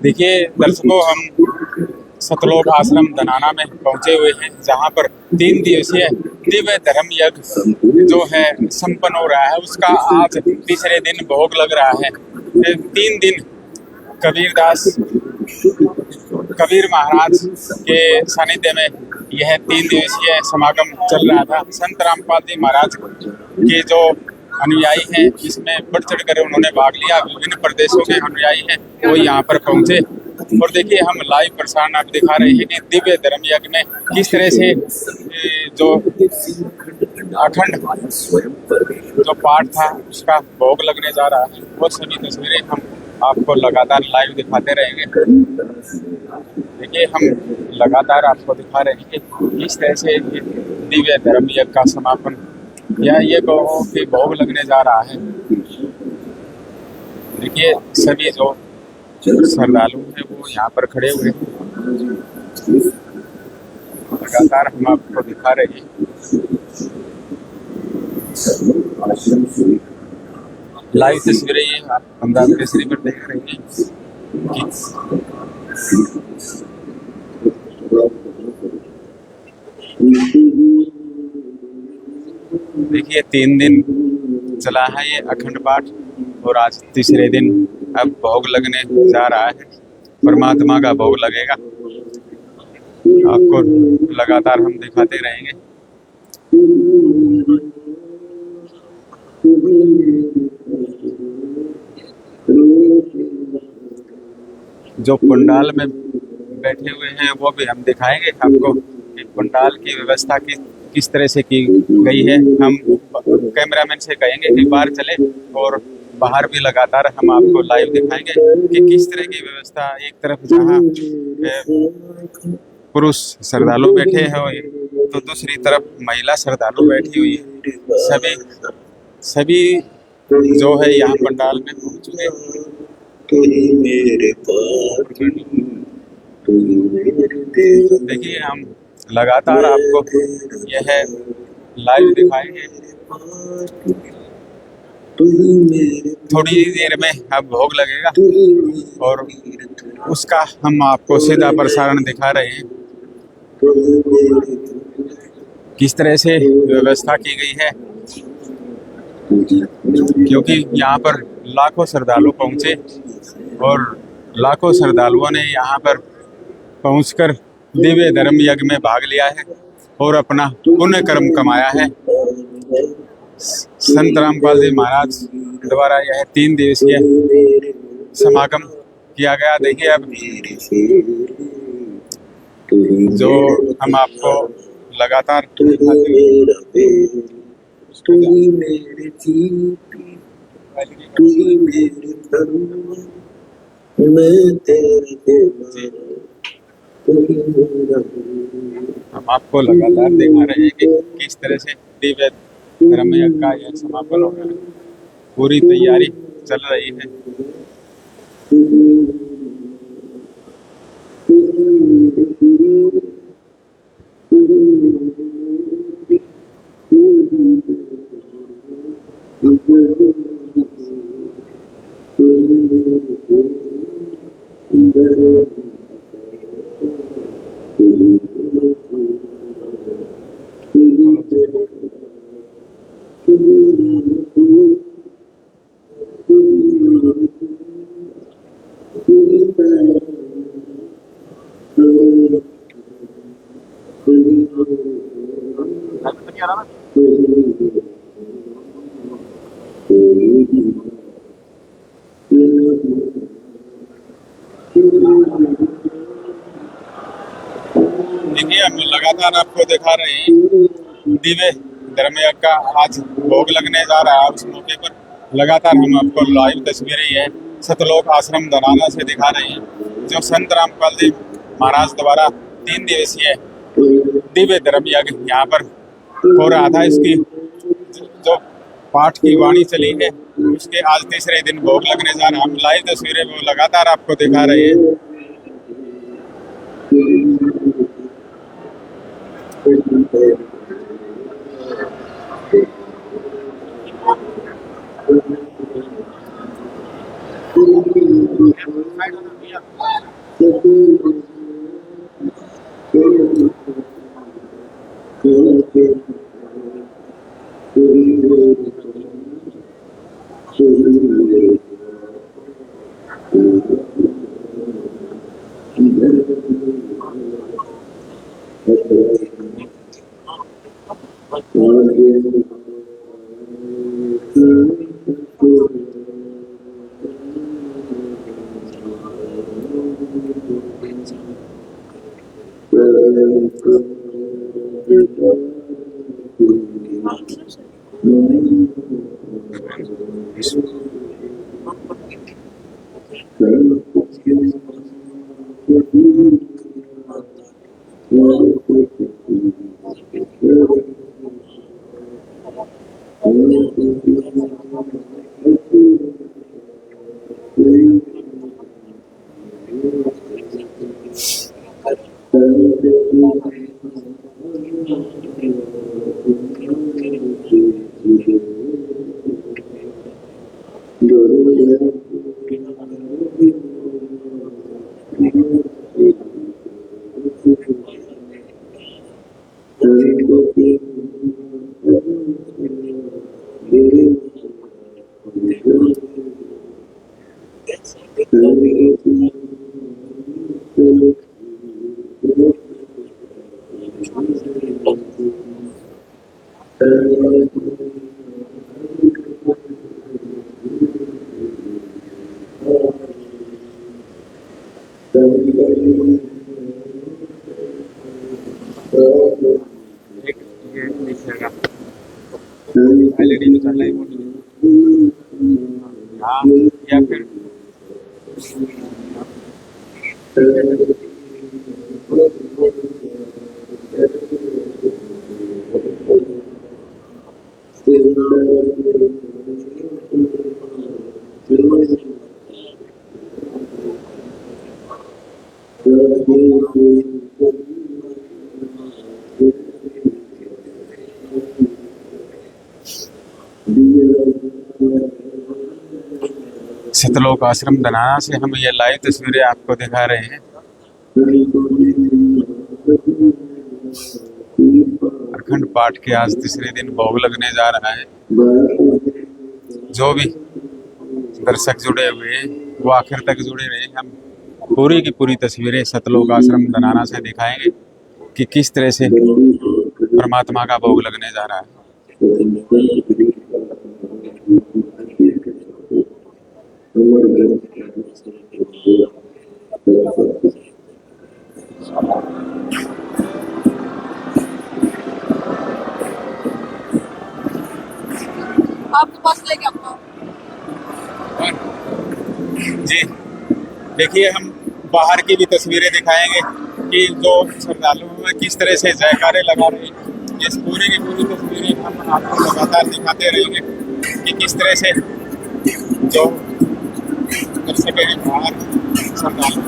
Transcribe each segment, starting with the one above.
देखिए दर्शकों, हम सतलोक आश्रम धनाना में पहुंचे हुए हैं, जहां पर 3 दिवसीय दिव्य धर्म यज्ञ जो है संपन्न हो रहा है। उसका आज तीसरे दिन भोग लग रहा है। 3 दिन कबीरदास कबीर महाराज के सानिध्य में यह 3 दिवसीय समागम चल रहा था। संत रामपाल जी महाराज के जो अनुयायी हैं, इसमें बढ़ चढ़ कर उन्होंने भाग लिया। विभिन्न प्रदेशों के अनुयायी हैं, वो यहाँ पर पहुंचे। और देखिए, हम लाइव प्रसारण आप दिखा रहे हैं कि दिव्य धर्म यज्ञ में किस तरह से जो अखंड जो पाठ था उसका भोग लगने जा रहा है। वो सभी तस्वीरें हम आपको लगातार लाइव दिखाते रहेंगे। देखिए, हम लगातार आपको दिखा रहे हैं कि किस तरह से दिव्य धर्म यज्ञ का समापन या ये कहो कि भोग लगने जा रहा है। देखिए, सभी जो श्रद्धालु हैं वो यहाँ पर खड़े हुए हैं। लगातार हम आपको दिखा रहे हैं। लाइव तस्वीरें ये आप अंदाज केसरी पर देख रहे हैं कि देखिए 3 दिन चला है ये अखंड पाठ, और आज तीसरे दिन अब भोग लगने जा रहा है। परमात्मा का भोग लगेगा, आपको लगातार हम दिखाते रहेंगे। जो पंडाल में बैठे हुए हैं वो भी हम दिखाएंगे आपको कि पंडाल की व्यवस्था किस तरह से की गई है। हम कैमरामैन से कहेंगे कि बाहर चले और बाहर भी लगातार हम आपको लाइव दिखाएंगे कि किस तरह की व्यवस्था। एक तरफ जहाँ पुरुष श्रद्धालु बैठे हैं तो दूसरी तरफ महिला श्रद्धालु बैठी हुई है। सभी जो है यहाँ पंडाल में पहुँच चुके। देखिए, हम लगातार आपको यह लाइव दिखाएंगे। थोड़ी देर में अब भोग लगेगा और उसका हम आपको सीधा प्रसारण दिखा रहे हैं किस तरह से व्यवस्था की गई है, क्योंकि यहाँ पर लाखों श्रद्धालु पहुँचे और लाखों श्रद्धालुओं ने यहाँ पर पहुंचकर दिव्य धर्म यज्ञ में भाग लिया है और अपना पुण्य कर्म कमाया है। संत रामपाल जी महाराज द्वारा यह 3 दिवसीय समागम किया गया। देखिए, अब जो हम आपको लगातार हम आपको लगातार दिखा रहे हैं कि किस तरह से दिव्य धर्म यज्ञ का यह समापन हो रहा है। पूरी तैयारी चल रही है। देखिए, हम लगातार आपको दिखा रहे हैं दिव्य धर्म यज्ञ का आज भोग लगने जा रहा है। उस मौके पर लगातार हम आपको लाइव तस्वीरें ये सतलोक आश्रम धनाना से दिखा रहे हैं, जो संत रामपाल जी महाराज द्वारा 3 दिवसीय दिव्य धर्म यज्ञ यहाँ पर हो रहा था। इसकी जो पाठ की वाणी चली है उसके आज तीसरे दिन भोग लगने जा रहा है। हम लाइव तस्वीरें वो लगातार आपको दिखा रहे हैं। एलईडी तो चल रही हाँ, या फिर सतलोक आश्रम धनाना से हम ये लाइव तस्वीरें आपको दिखा रहे हैं। अखंड पाठ के आज तीसरे दिन भोग लगने जा रहा है। जो भी दर्शक जुड़े हुए हैं वो आखिर तक जुड़े रहे। हम पूरी की पूरी तस्वीरें सतलोक आश्रम धनाना से दिखाएंगे कि किस तरह से परमात्मा का भोग लगने जा रहा है। आपके पास लेके आऊंगा जी। देखिए, हम बाहर की भी तस्वीरें दिखाएंगे कि जो श्रद्धालुओं में किस तरह से जयकारे लगा रहे हैं। इस पूरी की पूरी तस्वीरें हम आपको लगातार दिखाते रहेंगे कि किस तरह से जो दर्शक हैं बाहर श्रद्धालु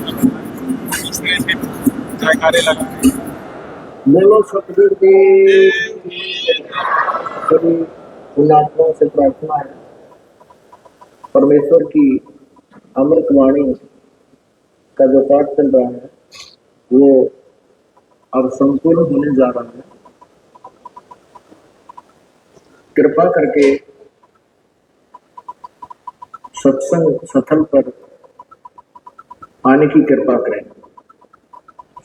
किस तरह से जयकारे लगा रहे हैं। बोलो सतगुरु सभी पुण्यात्माओं से प्रार्थना है, परमेश्वर की अमृत वाणी का जो पाठ चल रहा है वो अब संपूर्ण होने जा रहा है। कृपा करके सत्संग स्थल पर आने की कृपा करें।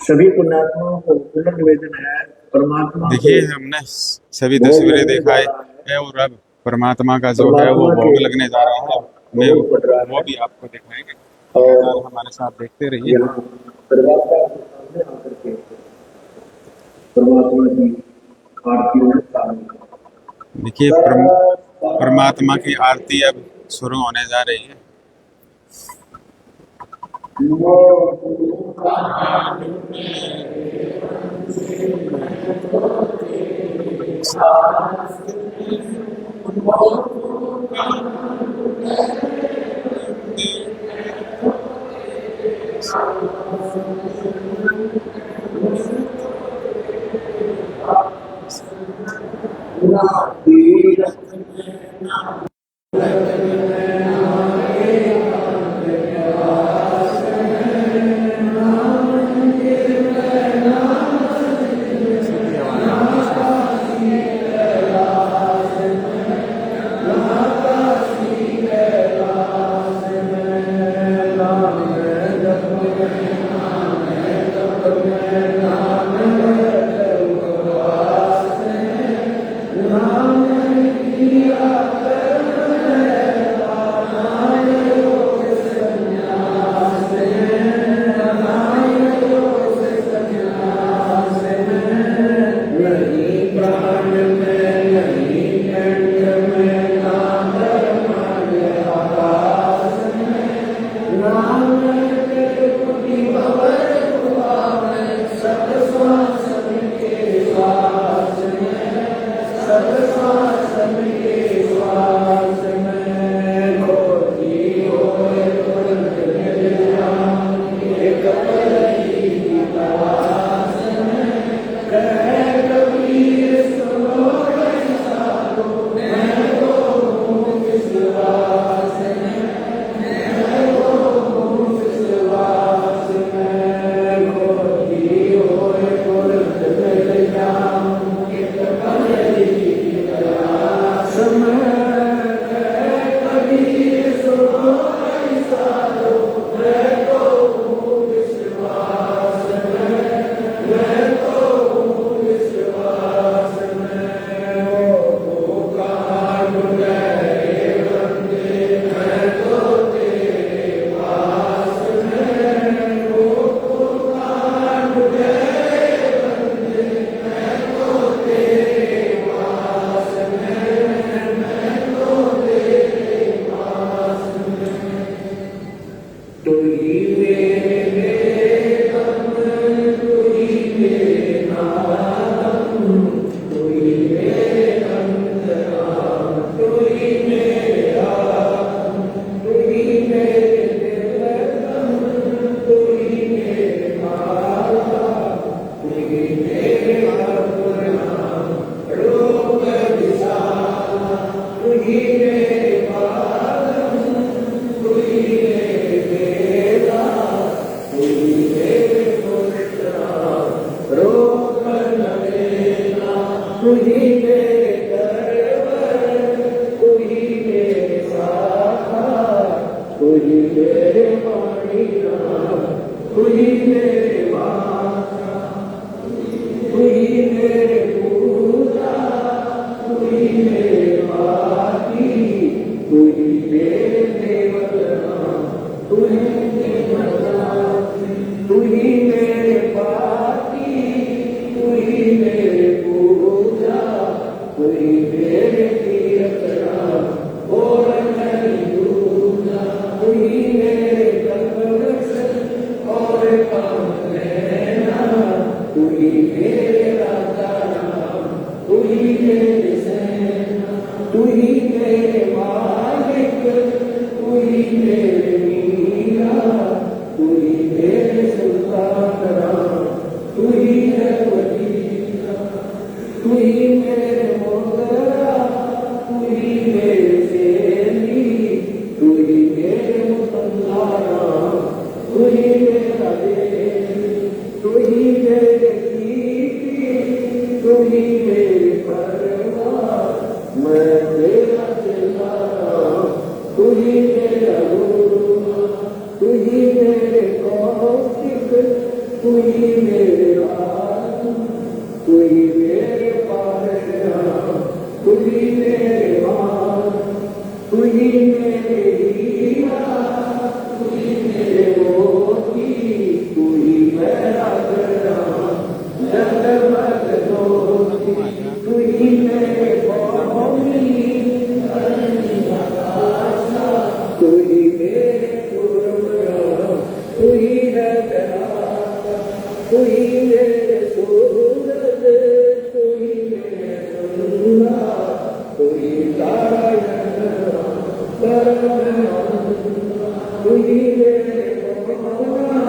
सभी पुण्यात्माओं को पुनः निवेदन है, परमात्मा देखिए, हमने सभी तस्वीरें दिखाई है और अब परमात्मा का जो है वो भोग लगने जा रहा है। मैं वो भी आपको दिखाएंगे और हमारे साथ देखते रहिए। परमात्मा की आरती में शामिल। देखिए, परमात्मा की आरती अब शुरू होने जा रही है। मेरे कौशिक, तू ही मेरे आनंद, तू ही मेरे पालना, तू ही मेरे मान, तू ही मेरे हीरा, तू ही मेरे मोती, तू ही मेरा गहना, जगमग ज्योति, तू ही मेरे भौमी, तू ही मेरे पूर्व, तू ही है दयाल, तू ही मेरे सूरज, तू ही मेरे चंद्रमा, तू ही तारायण, तू ही मेरे पवना,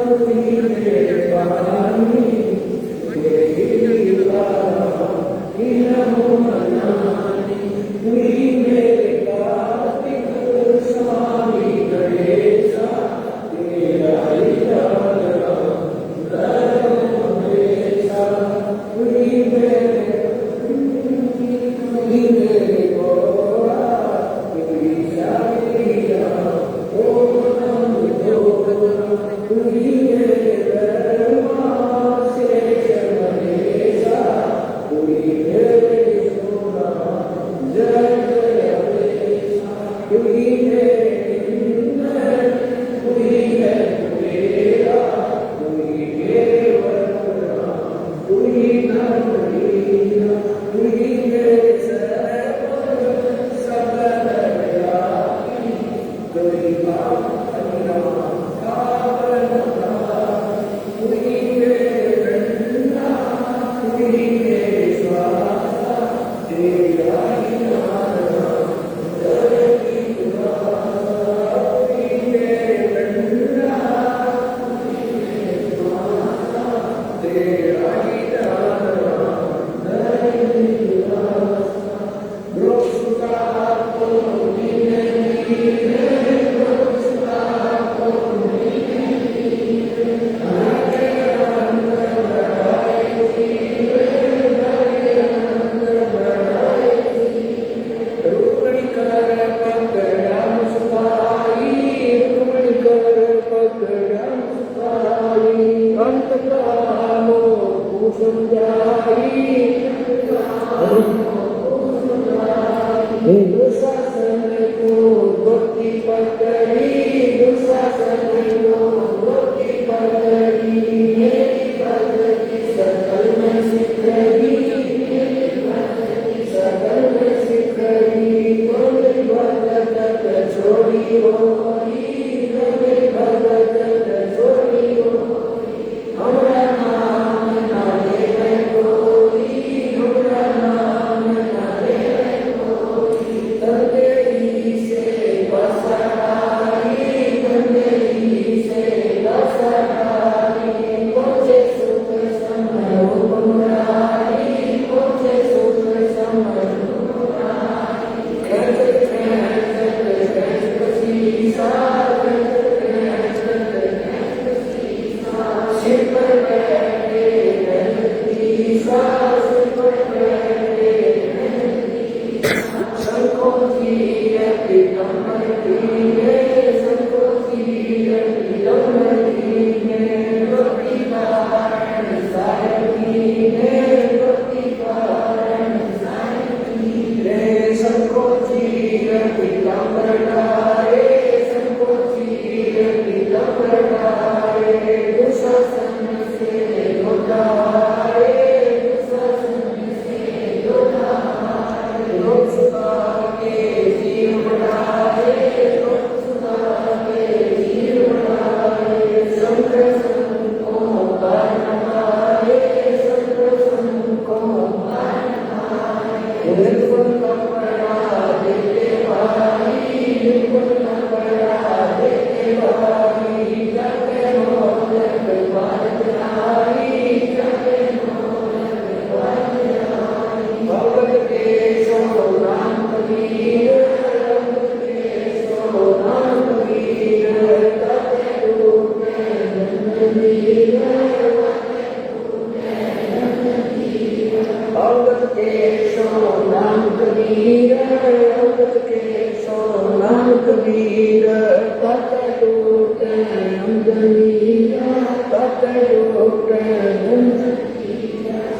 तू ही मेरे पानी, मेरी लीला इन्हों मनानी, तू ही मेरे कार्तिक स्वामी गणेशा, तेरा ही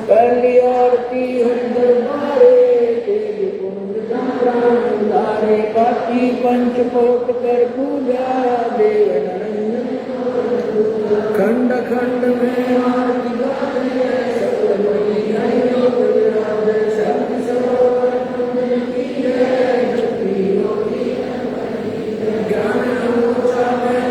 पहली आरती हम दरबारे तेरे कुंड प्राण धारे बाकी पंच कोट कर पूजा देव नरंजन खंड खंड में आरती गाते सकल मैया शक्ति सरोवर की जय शक्ति योगी ज्ञान ऊंचा में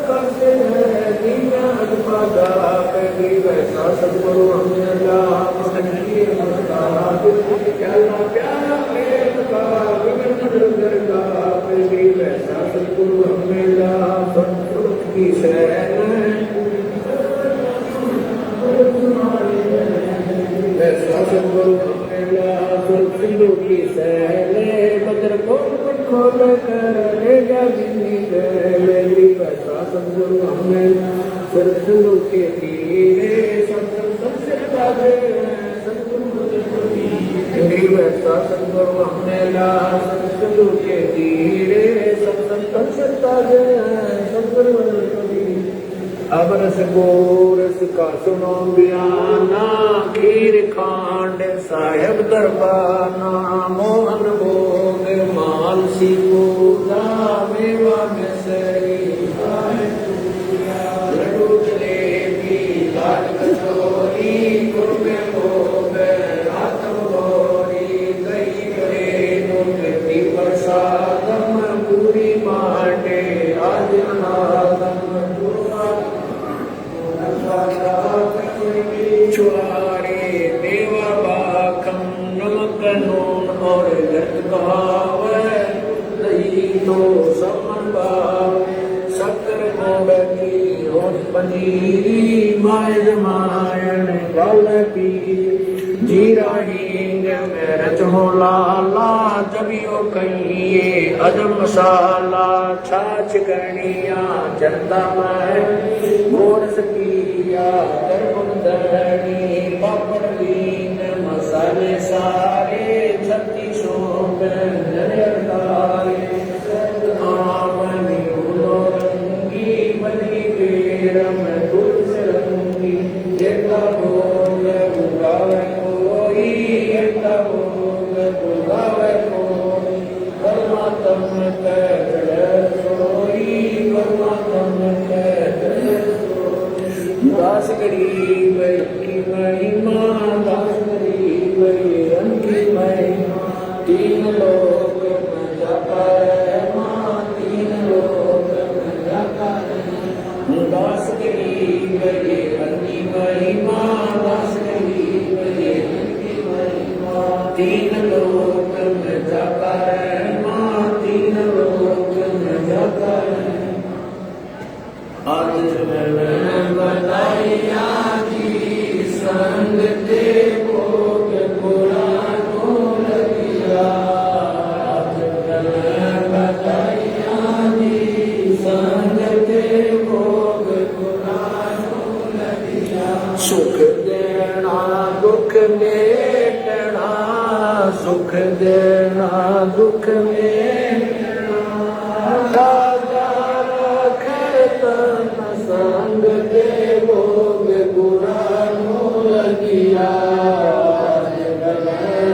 करते हैं दीना अजपादा पहली वैसा सदगुरु हमने लाभ संकीय मस्तारा प्याला प्याला प्रेम का विभिन्न नगर का पहली वैसा सदगुरु हमने लाभ संस्कृत की शरण वैसा सदगुरु हमने लाभ सिंधु की सहले बदर खोल कर लेगा जिंदगी गली वैसा सदगुरु हमें सरसों के तीरे सबसे ताजे सदगुरु वैसा सदगुरु हमें ला सरसों के तीरे सबसे ताजे सदगुरु अब रस गोरस का सुनो बयाना खीर खांड साहेब दरबाना मोहन भोग मानसी पूजा मेवा मिसरी लड्डू जलेबी लाल कचौरी कुरमे भोग रातम गौरी दही बड़े प्रसादम पूरी माटे आज नादम छुआरे देवा बाकम नमक नून और गतगाव दही तो समन बाव शक्कर गोड़ की होश पनीरी माय जमायन गल पी जीरा हींग में रचो लाला जबियो कहिए अजम मसाला छाछ गणिया चंदा में गोरस पिया दरबुन दरनी पापड़ लीन मसाले सारे छत्ती शोक नरदारे आमनी उलो रंगी बनी बेरम तुलस रंगी जेता भोग उगावे कोई जेता भोग उगावे कोई परमात्म कर सोई परमात्म कर दास गरीब की महिमा दास गरीब की महिमा तीन लोक में जाता है माँ तीन लोक में जाता है दास गरीब की महिमा दास गरीब की महिमा तीन लोक में जाता है माँ तीन लोक में जाता है आज मैं बताया जी संग ते भोग पुरानो लगिया आज मैं बताया जी संग ते भोग पुरानो लगिया सुख देना दुख मेटना सुख देना दुख मेटना राजा संग दे भोग पुरानो लगिया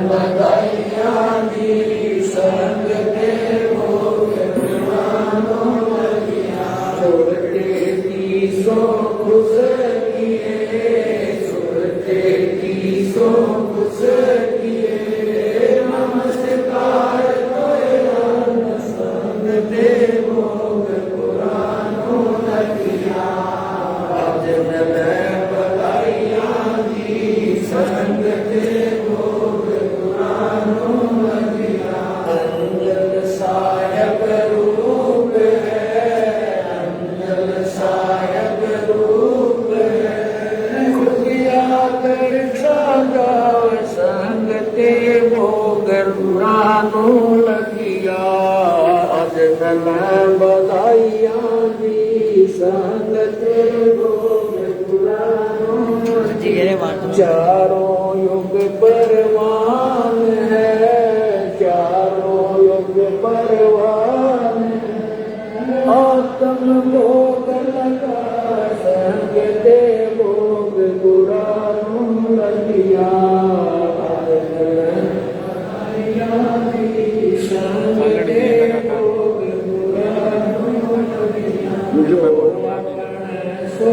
बधाइया जी संग दे भोग पुरानो लगिया छोड़ते तीसो खुश किए छोड़ते तीसो खुश किए नमस्कार संग दे भोग पुरानो लगिया आज मैं बताइया जी संग दे भोग पुरानो लगिया अंजल सायक रूप है अंजल सायक रूप है खुदिया कर जाओ संग दे भोग पुरानो लगिया आज मैं बताइया जी संग दे भोग पुरानो चारों युग परवान है चारों युग परवान आत्म भोग लगा संग दे भोग पुरानो लगिया संग दे भोग पुरानो लगिया सो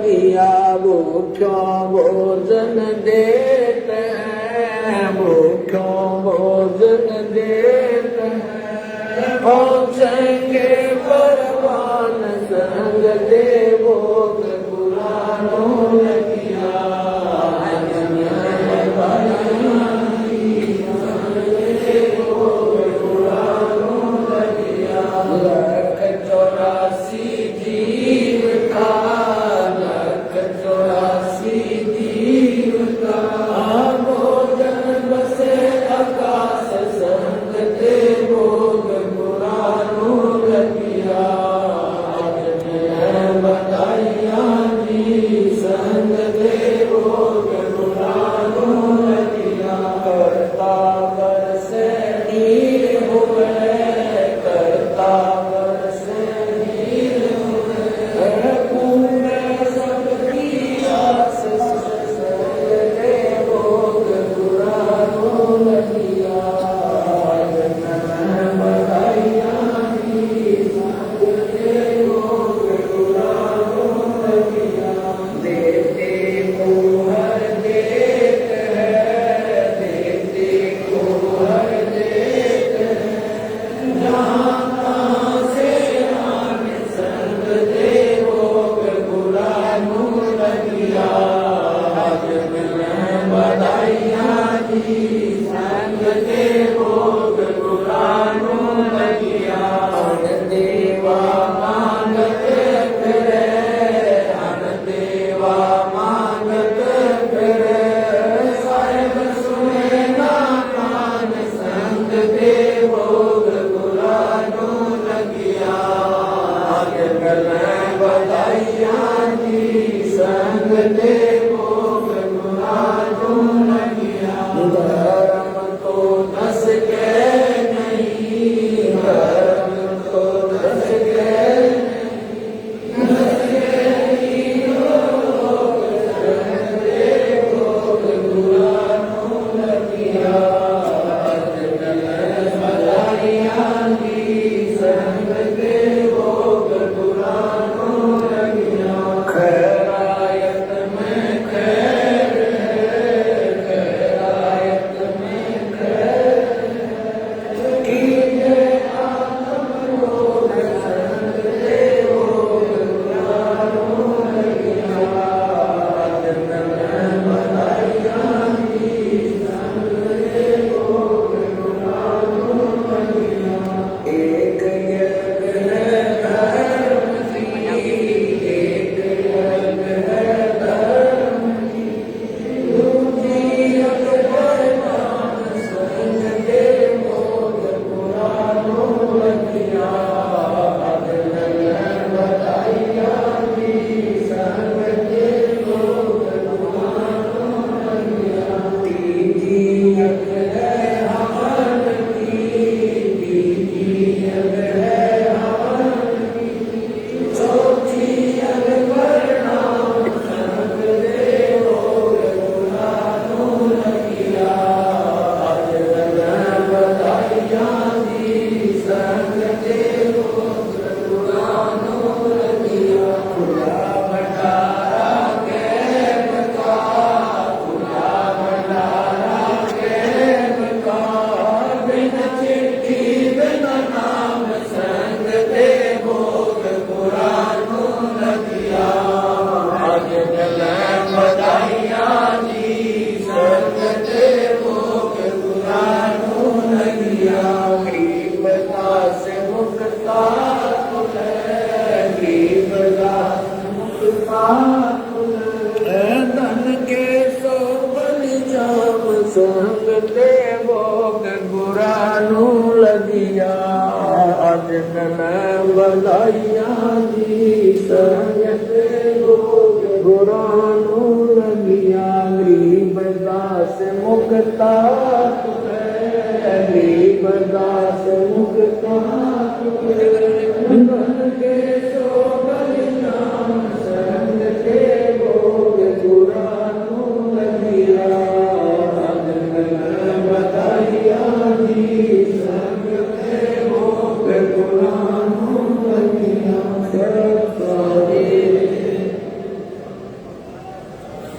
लगिया भूखों भोजन देते हैं भूखों भोजन देते हैं पहुँचेंगे परवान संग देवोग पुराणों लगिया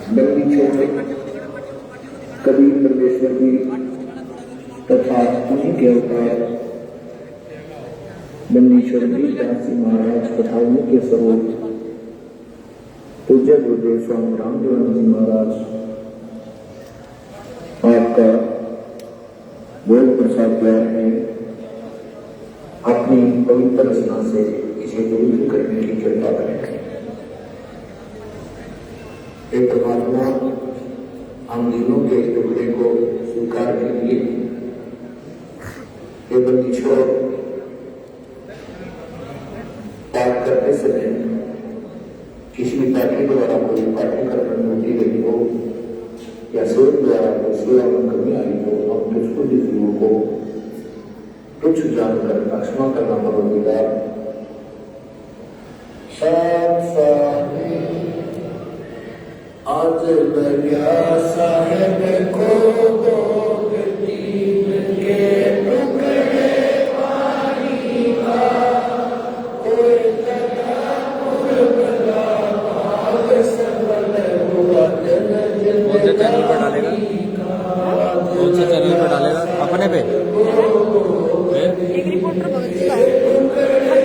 बंदी छोड़ कबीर परमेश्वर की तथा उन्हीं के अवतार बंदी छोड़ दास जी महाराज तथा उन्हीं के स्वरूप पूज्य गुरुदेव स्वामी रामदेव जी महाराज आपका बोध प्रसाद ज्ञान है अपनी पवित्र रचना से इसे दूर करने की कृपा करें। एक परमात्मा हम दिनों के टुकड़े को स्वीकार कीजिए। ये बंदी छोड़ पाठ करते समय किसी पाठी द्वारा कोई पाठ्यक्रम होती गई हो या स्वर द्वारा कोई सेवा में कमी आई हो, हम तुझको जीवों को तुच्छ जानकर क्षमा करना पड़ेगा। आज बलिया साहेब को चैनल पर डालेगा, कौन से चैनल पर डालेगा? अपने पे एक रिपोर्टर भगत जी का है कौन से चैनल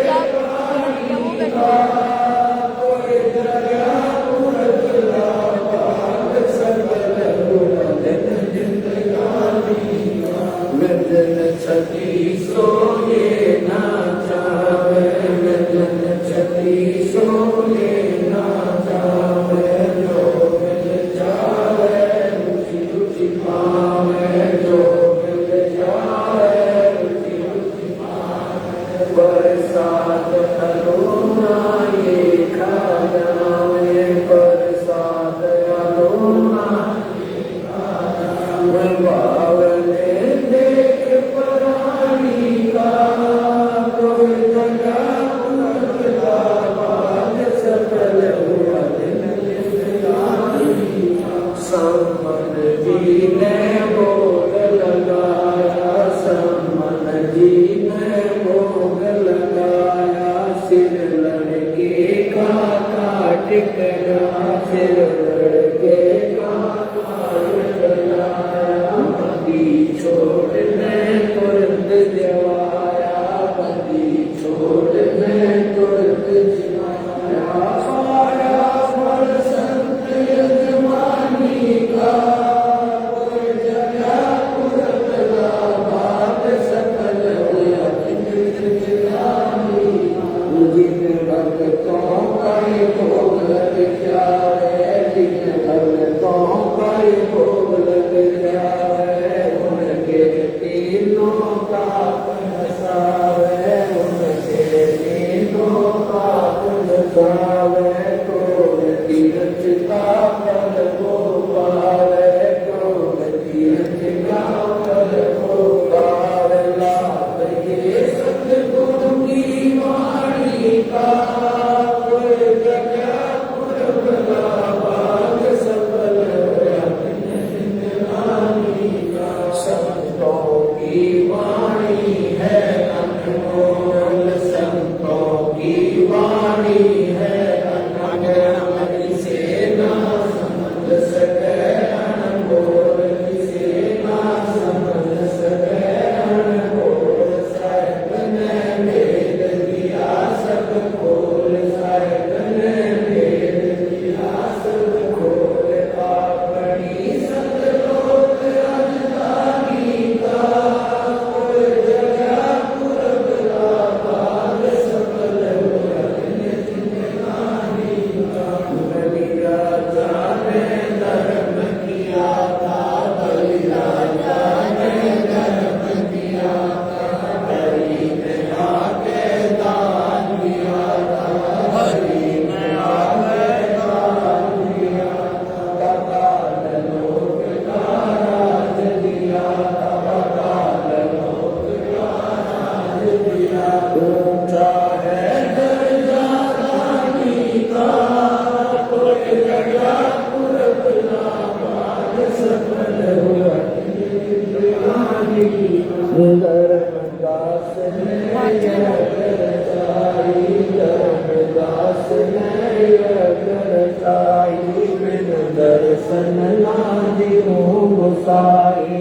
दर्शन लादी हूँ गोसाई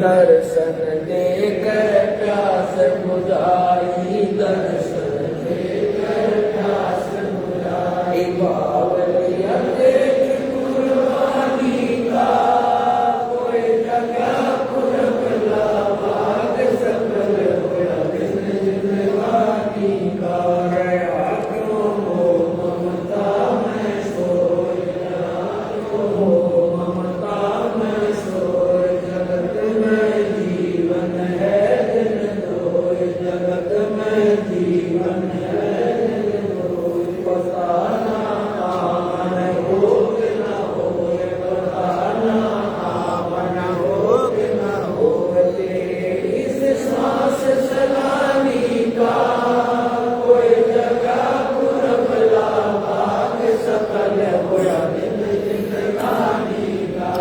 दर्शन देकर प्यास बुझाई दर्शन देकर प्यास बुझाई बावलिया देख कुर्बानी का कोई जगह कुर्बला भाग सकल होया जिंदगानी का रया क्यों हो ममता में सोया हो ममता में सोया जगत में जीवन है दिन दोय जगत में जीवन है दिन दोय पताना आमन हो कि न होय पताना आमन हो कि न होय इस सांस चलानी का कोई जगह कुर्बला भाग सकल होया जिंदगानी का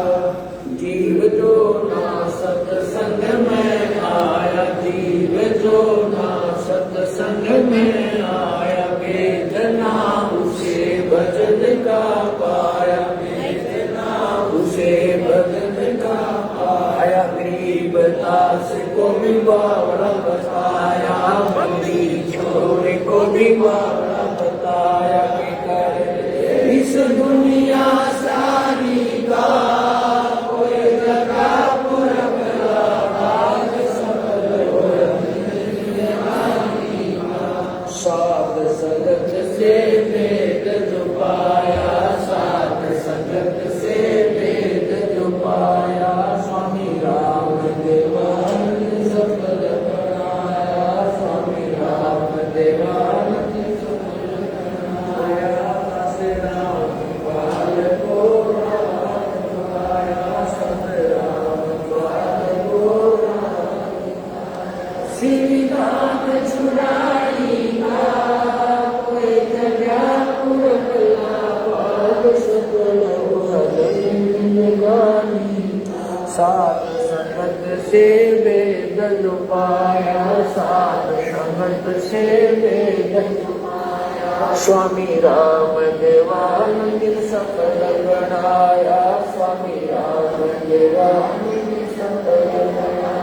जीव जो ना सत्संग में आया जीव जो ना सत्संग में आया वेदना उसे भजन का पाया वेदना उसे भजन का पाया गरीबदास को भी बावड़ा बताया बंदी छोरे को भी बावड़ा बताया कि कर इस दुनिया सारी का कोई जगह पुरबला भाग सकल होया जिंदगानी का साध संगत से वेद जो पाया साध संगत से वेद जो पाया स्वामी राम देवानंद सफल बनाया स्वामी राम देवानंद सफल बनाया दास राम पाल को राम पाया सब राम पाल को राम श्री राम छुड़ाई का कोई जगह पुरबला भाग सकल होया जिंदगानी साध संगत से वेद जो पाया साध संगत से वेद जो पाया स्वामी राम देवानंद सफल बनाया स्वामी राम देवानंद सफल बनाया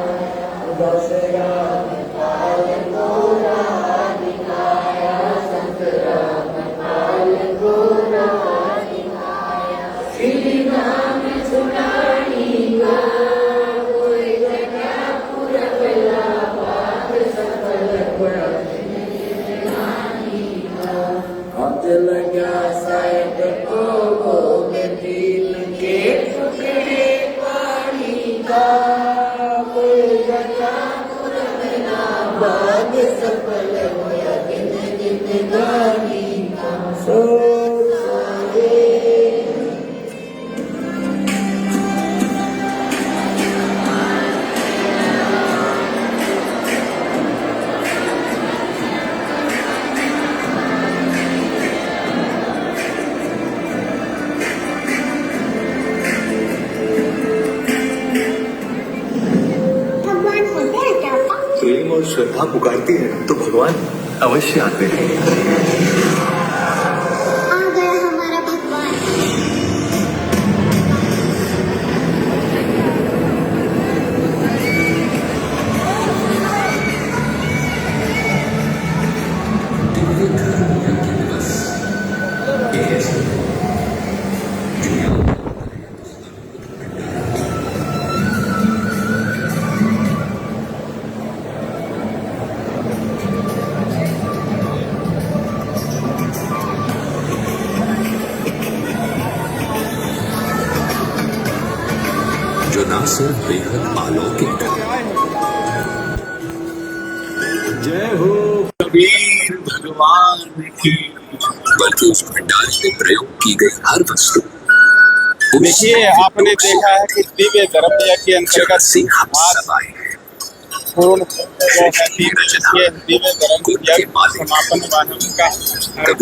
दस राम पाल को राम दिखाया संत राम पाल को राम दिखाया श्री राम छुड़ाई का कोई जगह पुरबला भाग सकल होया जिंदगानी का हाथ लगा साहेब को भोग दीन के टुकड़े पानी का कोई जगह पुरबला भाग सकल होया जिंदगानी का सो भगवान होते हैं क्या? प्रेम और श्रद्धा पुकारती है तो भगवान अवश्य आते हैं। आ गया हमारा भगवान। जो ना सिर्फ बेहद अलौकिक जय हो कबीर भगवान की, बल्कि उस भंडार में प्रयोग की गई हर वस्तु देखिए, आपने देखा है कि दिव्य धर्म के अंतर्गत सिंह सवाए पूर्ण जो है 3 दिवसीय दिव्य धर्म समापन हुआ है, उनका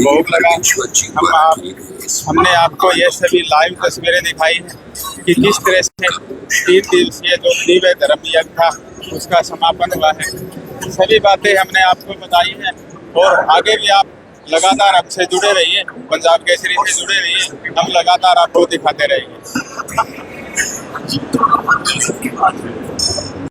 भोग लगा। हमने आपको ये सभी लाइव तस्वीरें दिखाई हैं कि किस तरह से 3 दिवसीय जो दिव्य धर्म यज्ञ था उसका समापन हुआ है। सभी बातें हमने आपको बताई हैं और आगे भी आप लगातार हमसे जुड़े रहिए, पंजाब केसरी से जुड़े रहिए, हम लगातार आपको दिखाते रहेंगे।